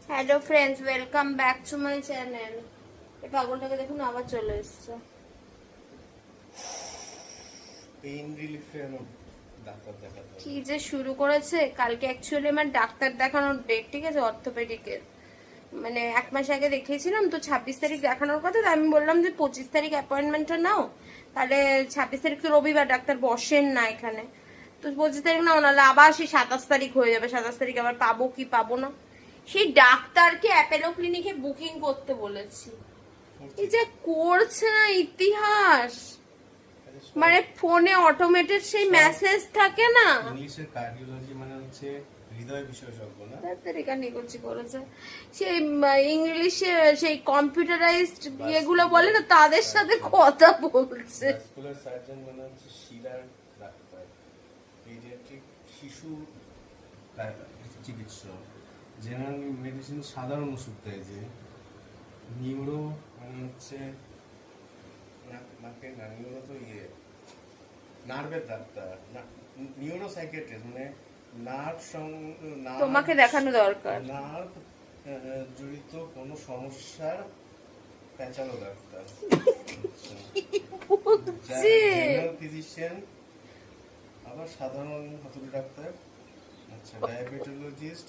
Hello friends, welcome back to my channel. এই পাগলটাকে দেখুন আবার চলে এসছে। পেইন রিলিফের ডাক্তার দেখাতে কি যে শুরু করেছে। কালকে অ্যাকচুয়ালি আমার ডাক্তার দেখানোর ডেট, ঠিক আছে, অর্থোপেডিকের। মানে 1 মাস আগে দেখিয়েছিলাম তো, 26 তারিখ দেখানোর কথা। তো আমি বললাম যে 25 তারিখ অ্যাপয়েন্টমেন্টটা নাও, তাহলে 26 তারিখ তো রবিবার, ডাক্তার বসেন না এখানে। তো 25 তারিখ নাও, নাহলে আবার সেই 27 তারিখ হয়ে যাবে। 27 তারিখ আবার পাবো কি পাবো না। সেই ডাক্তারকে অ্যাপেলো ক্লিনিকে বুকিং করতে বলেছি। এই যে করছে না ইতিহাস, মানে ফোনে অটোমেটেড সেই মেসেজ থাকে না। ইংলিশের কার্ডিওলজি মানে হচ্ছে হৃদয় বিশেষজ্ঞ না? তাড়াতাড়ি কানি করছি করেছে সেই ইংলিশে, সেই কম্পিউটারাইজড এগুলো বলে না, তাদের সাথে কথা বলছে। ভাস্কুলার সার্জন মানে হচ্ছে শিরার ডাক্তার, পেডিয়াট্রিক শিশু চিকিৎসক, জেনারেল মেডিসিন সাধারণ ওষুধ দেয় যে, নিউরো মানে হচ্ছে নাকের না, নিউরো তো নার্ভের ডাক্তার, নিউরো সাইকিয়াট্রিস্ট মানে তোমাকে দেখানো দরকার। নার্ভ জড়িত কোনো সমস্যার পেঁচালো ডাক্তার। জেনারেল ফিজিশিয়ান আবার সাধারণ হাতুড়ি ডাক্তার। আচ্ছা, ডায়াবেটোলজিস্ট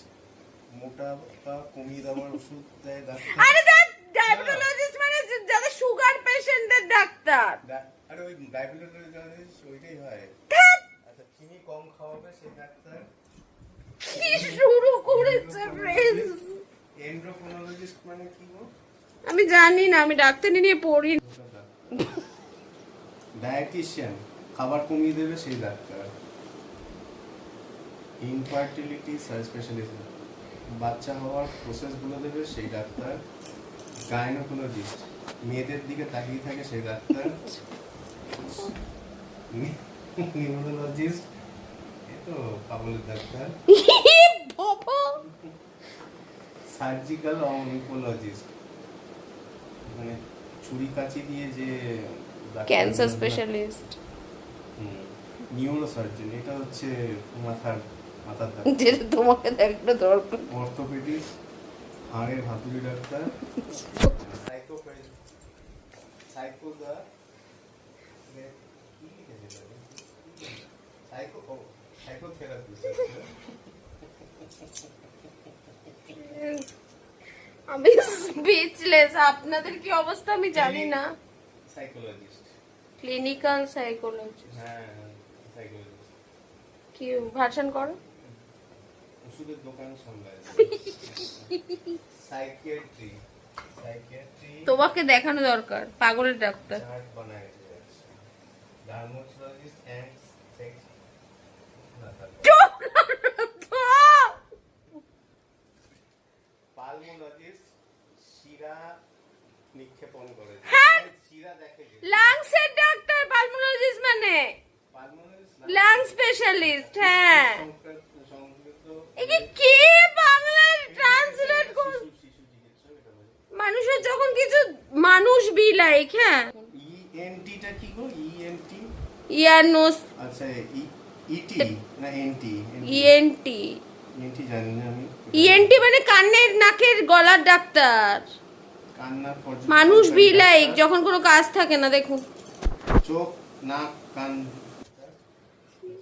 মোটাপা কমিয়ে দেওয়ার ওষুধ দেয় ডাক্তার। আরে ডায়াবেটোলজিস্ট মানে যাদের সুগার পেশেন্টদের ডাক্তার। আরে ওই ডায়াবেটোলজিস্ট ওইটাই হয়। আচ্ছা, চিনি কম খাওয়াবে সেই ডাক্তার। কি শুরু করেছে ফ্রেন্ডস। এন্ডোক্রিনোলজিস্ট মানে কি গো? আমি জানি না, আমি ডাক্তারি নিয়ে পড়ি। ডায়েটিশিয়ান খাবার কমিয়ে দেবে সেই ডাক্তার। ইনফার্টিলিটি স্পেশালিস্ট বাচ্চা হওয়ার প্রসেস বলে দেবে সেই ডাক্তার। গাইনোকোলজিস্ট মেয়েদের দিকে তাকিয়ে থাকে সেই ডাক্তার। নিউরোলজিস্ট এ তো পাগলের ডাক্তার। সার্জিক্যাল অনকোলজিস্ট মানে ছুরি কাঁচি দিয়ে যে ক্যান্সার স্পেশালিস্ট। নিউরো সার্জন এটা হচ্ছে মাথার ডাক্তার। যেটা তোমাকে দেখানো দরকার। অর্থোপেডিক হাড়ের হাতুড়ি ডাক্তার। সাইকোদা কি লিখেছে সাইকোথেরাপিস্ট। আমি স্পিচলেস। আপনাদের কি অবস্থা আমি জানি না। Psychologist, clinical psychology. হ্যাঁ সাইকোলজিস্ট। কি ভার্সন করো? ওষুধের দোকান সামলায়। সাইকিয়াট্রি তোমাকে দেখানো দরকার, পাগলের ডাক্তার। চার্ট বানায় যে। ডার্মাটোলজিস্ট এন্ড সেক্স পালমোলজিস্ট শিরা নিক্ষেপণ করে। হ্যাঁ, শিরা দেখে যে। লাংসের ডাক্তার পালমোলজিস্ট মানে পালমোলজিস্ট লাং স্পেশালিস্ট। হ্যাঁ, সংস্কৃত একে কি বাংলায় ট্রান্সলেট কর। শিশু চিকিৎসক এটা বলে। মানুষের যখন কিছু মানুষ বি লাইক, হ্যাঁ। ইএনটি টা কি গো? ইএনটি ইয়ার নোস। আচ্ছা, ইটি না এনটি? ইএনটি। ইএনটি জানি না আমি। ইএনটি মানে কানের নাকের গলার ডাক্তার। কান্নার পর্যন্ত মানুষ বি লাইক যখন কোনো কাজ থাকে না, দেখুন। চোখ নাক কান।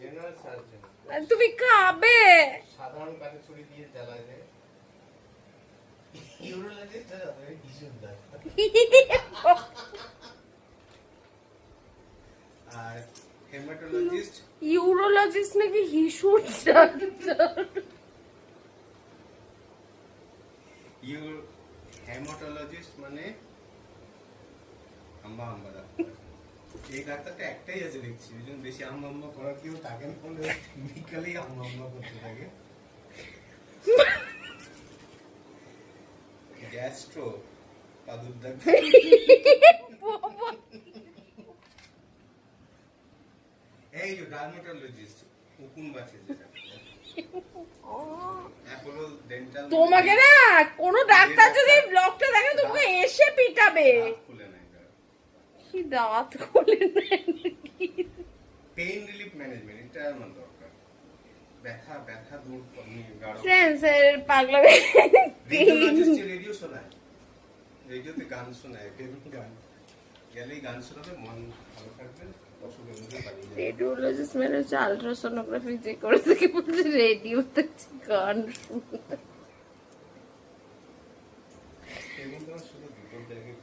জেনারেল সার্জন তুমি খাবে। সাধারণ কাঠে ছুরি দিয়ে জ্বালায় দেয়। ইউরোলজিস্ট হিসুর ডাক্তার। আর হেমাটোলজিস্ট ইউরোলজিস্ট নাকি হিসুর ডাক্তার? হেমাটোলজিস্ট মানে আম্বা আম্বা ডাক্তার। এই ডাক্তারটা একটাই আছে দেখছি, ওই জন্য বেশি আম্বা আম্বা করা কেউ থাকে না, বলে বিকালেই আম্বা আম্বা করতে থাকে। গ্যাস্ট্রো পাদুর ডাক্তার। এই যে ডার্মাটোলজিস্ট উকুন বাছে যেটা। অ্যাপোলো ডেন্টাল তোমাকে না কোনো ডাক্তার যদি ব্লগটা দেখে তোমাকে এসে পিটাবে। খুলে নেয়। কি দাঁত খুলে নেয়? পেইন রিলিফ ম্যানেজমেন্ট এটা আমার দরকার। ব্যথা দূর করে গাঢ়। ফ্রেন্ডস এর পাগলামি রেডিও শোনায়, রেডিওতে গান শোনায়, গান গেলেই গান শোনাবে, মন ভালো থাকবে, অসুখের মধ্যে পালিয়ে যাবে। রেডিওলজিস্ট মানে হচ্ছে আলট্রাসোনোগ্রাফি যে করে থেকে বলছে রেডিওতে গান শুনতে। এবং তোমার শুধু দুটো জায়গায়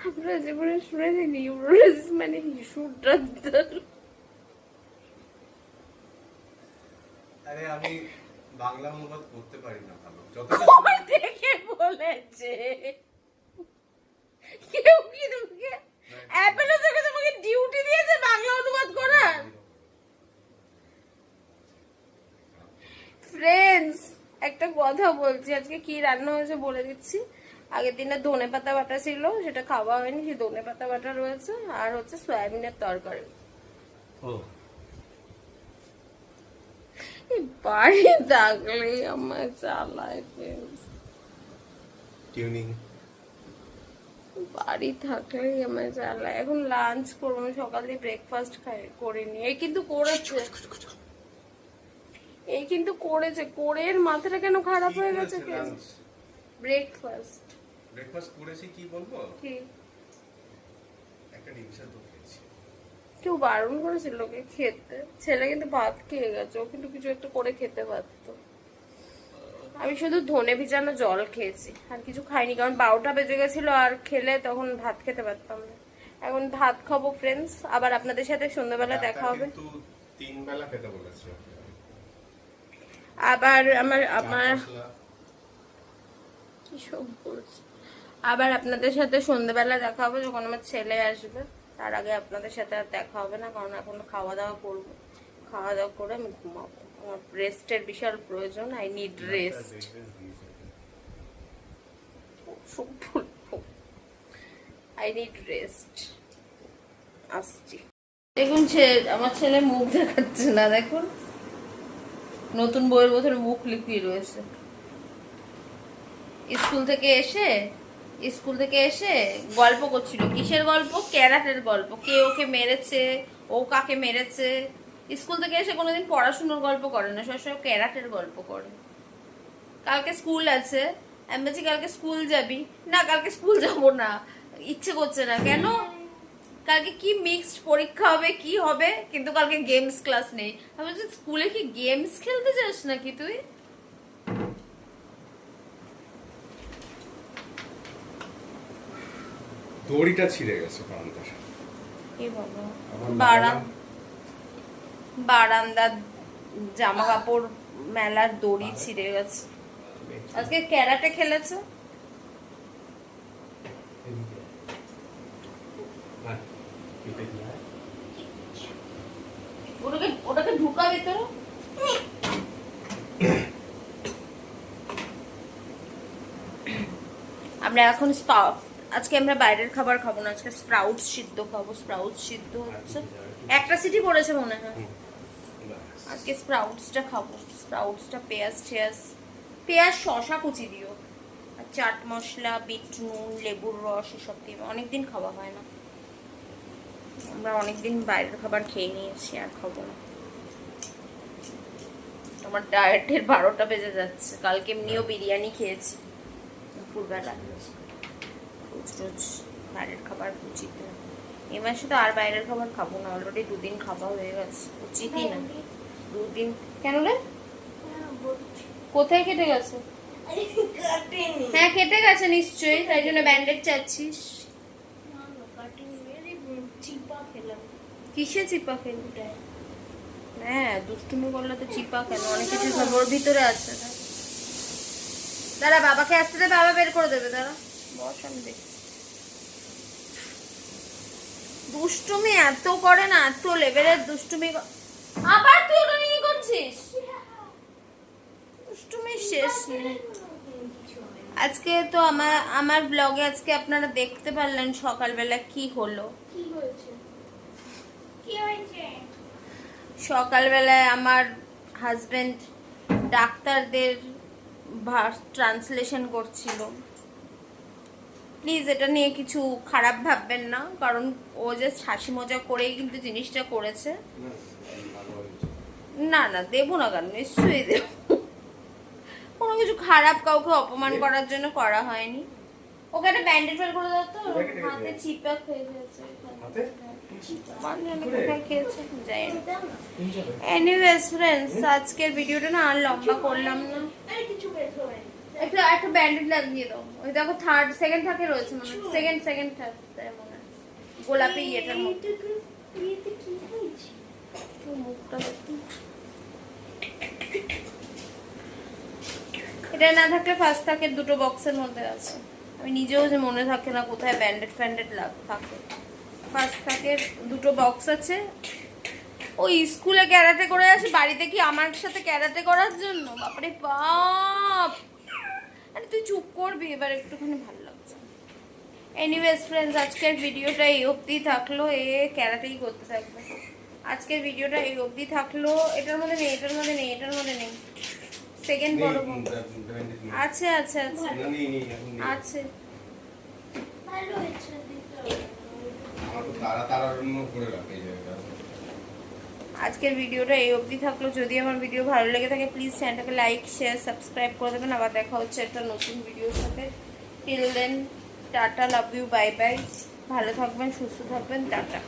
আমরা জীবনে শুনেছি নিউরোলজিস্ট মানে শিশুর ডাক্তার। আরে আমি বাংলা অনুবাদ করতে পারি না ভালো, ওই দেখে বলেছে কেউ কি তোমাকে অ্যাপেলো থেকে তোমাকে ডিউটি দিয়েছে বাংলা অনুবাদ করার? ফ্রেন্ডস, একটা কথা বলছি, আজকে কি রান্না হয়েছে বলে দিচ্ছি। আগের দিনে ধনেপাতা বাটা ছিল, সেটা খাওয়া হয়নি, সেই ধনেপাতা বাটা রয়েছে, আর হচ্ছে সয়াবিনের তরকারি। ও এই বাড়ি থাকলে আমার চালায় ফ্রেন্ডস, টিউনিং। বাড়ি থাকলেই আমার চালায়। এখন লাঞ্চ করবো, সকালে ব্রেকফাস্ট করিনি। এই কিন্তু করেছে, করে এর মাথাটা কেন খারাপ হয়ে গেছে? ব্রেকফাস্ট করেছি, কি বলবো, কি একটা ডিম সেদ্ধ খেয়েছি। কেউ বারণ করেছিল ওকে খেতে? ছেলে কিন্তু ভাত খেয়ে গেছে, ও কিন্তু কিছু একটা করে খেতে পারতো। আমি শুধু ধনে ভিজানো জল খেয়েছি, আর কিছু খাইনি, কারণ 12টা বেজে গেছিল, আর খেলে তখন ভাত খেতে পারতাম না। এখন ভাত খাবো ফ্রেন্ডস, আবার আপনাদের সাথে সন্ধ্যাবেলা দেখা হবে। কিন্তু 3 বেলা খেতে বলেছে। আবার আমার কি সব বলছি, আবার আপনাদের সাথে সন্ধ্যাবেলা দেখা হবে যখন আমার ছেলে আসবে। তার আগে আপনাদের সাথে আর দেখা হবে না, কারণ এখন খাওয়া দাওয়া করবো। খাওয়া দাওয়া করে আমি ঘুমাবো, আমার রেস্টের বিশাল প্রয়োজন। I need rest. I need rest. আসছি। দেখুন আমার ছেলে মুখ দেখাচ্ছে না, দেখুন নতুন বইয়ের বোতলে মুখ লিপিয়ে রয়েছে। স্কুল থেকে এসে গল্প করছিল। কিসের গল্প? ক্যারাটের গল্প। কে ওকে মেরেছে, ও কাকে মেরেছে। স্কুল থেকে এসে কোনোদিন পড়াশোনার গল্প করে না, সবসময় ক্যারাটের গল্প করে। কালকে স্কুল আছে, আমি বলছি কালকে স্কুল যাবি না? কালকে স্কুল যাবো না, ইচ্ছে করছে না। কেন? কালকে কি মিক্সড পরীক্ষা হবে, কি হবে, কিন্তু কালকে গেমস ক্লাস নেই। আমি বলছি স্কুলে কি গেমস খেলতে যাস নাকি তুই? দড়িটা ছিঁড়ে গেছে বারান্দার। এ বাবা, বারান্দার জামা কাপড় মেলার দড়ি ছিঁড়ে গেছে। আজকে ক্যারাটে খেলেছে। ওটাকে ঢুকা ভিতরে। আমরা এখন আজকে আমরা বাইরের খাবার খাবো না, আজকে স্প্রাউটস সিদ্ধ খাবো। স্প্রাউটস সিদ্ধ হচ্ছে, একটা সিটি পড়েছে মনে হয়। আজকে স্প্রাউটসটা খাবো। স্প্রাউটসটা পেঁয়াজ শসা কুচি দিও, আর চাট মশলা, বিট নুন, লেবুর রস এসব দিয়ে। অনেকদিন খাওয়া হয় না, আমরা অনেকদিন বাইরের খাবার খেয়ে নিয়েছি, আর খাবো না। আমার ডায়েটের 12টা বেজে যাচ্ছে। কালকে এমনিও বিরিয়ানি খেয়েছি দুপুরবেলা। রোজ বাইরের খাবার উচিত না। এই মাসে তো আর বাইরের খাবার খাবো না, অলরেডি 2 দিন খাওয়া হয়ে গেছে। উচিতই না 2 দিন। কেন রে? কোথায় কেটে গেছে? হ্যাঁ কেটে গেছে নিশ্চয়ই, তাই জন্য ব্যান্ডেড চাচ্ছিস। কিসে চিপা খেলি? হ্যাঁ দুষ্টুমি করলে তো চিপা কেন, অনেক কিছু ওর ভিতরে আছে। দাঁড়া, বাবাকে আসতে দে, বাবা বের করে দেবে। দাঁড়া বস, আমি দেখছি। দুষ্টুমি এত করে না, এত লেভেলের দুষ্টুমি। আবার তুই ওটা নিয়ে করছিস? দুষ্টুমি শেষ নেই। আজকে তো আমার ব্লগে আজকে আপনারা দেখতে পারলেন সকালবেলা কি হলো। সকালবেলায় আমার হাজবেন্ড ডাক্তারদের ট্রান্সলেশন করছিল। প্লিজ এটা নিয়ে কিছু খারাপ ভাববেন না, কারণ ও জাস্ট হাসি মজা করেই কিন্তু জিনিসটা করেছে। না না দেবো না, কেন, নিশ্চয়ই দেবো। কোনো কিছু খারাপ কাউকে অপমান করার জন্য করা হয়নি। ওকে একটা ব্যান্ডেজ ফেল করে দাও তো, হাতে চিপা খেয়ে গেছে। হাতে? এনিওয়েজ ফ্রেন্ডস, আজকের ভিডিওটা না আর লম্বা করলাম না। একটা ব্যান্ডেজ লাগিয়ে দাও। ওই দেখো সেকেন্ড থাকে রয়েছে মনে হয়, সেকেন্ড থার্ড মনে হয়, গোলাপি ইয়েটার মধ্যে। মুখটা দেখি, এটা না থাকলে ফার্স্ট থাকে দুটো বক্সের মধ্যে আছে। আমি নিজেও যে মনে থাকে না কোথায় ব্যান্ডেড থাকে। ফার্স্ট থাকে দুটো বক্স আছে। ওই স্কুলে ক্যারাটে করে আসে, বাড়িতে কি আমার সাথে ক্যারাটে করার জন্য? বাপরে বাপ, আরে তুই চুপ করবি এবার, একটুখানি ভালো লাগছে। এনিওয়েজ ফ্রেন্ডস, আজকের ভিডিওটা এই অবধি থাকলো। ক্যারাটেই করতে থাকবে। আজকের ভিডিওটা এই অবধি থাকলো। এটার মধ্যে নেই, এটার মধ্যে নেই, এটার মধ্যে নেই। সেকেন্ড বড় আছে আছে আছে আছে। আজকের ভিডিওটা এই অবধি থাকলো। যদি আমার ভিডিও ভালো লেগে থাকে প্লিজ চ্যানেলটাকে লাইক শেয়ার সাবস্ক্রাইব করে দেবেন। আবার দেখা হচ্ছে একটা নতুন ভিডিওর সাথে। Till then tata, love you, bye bye. ভালো থাকবেন, সুস্থ থাকবেন, টাটা।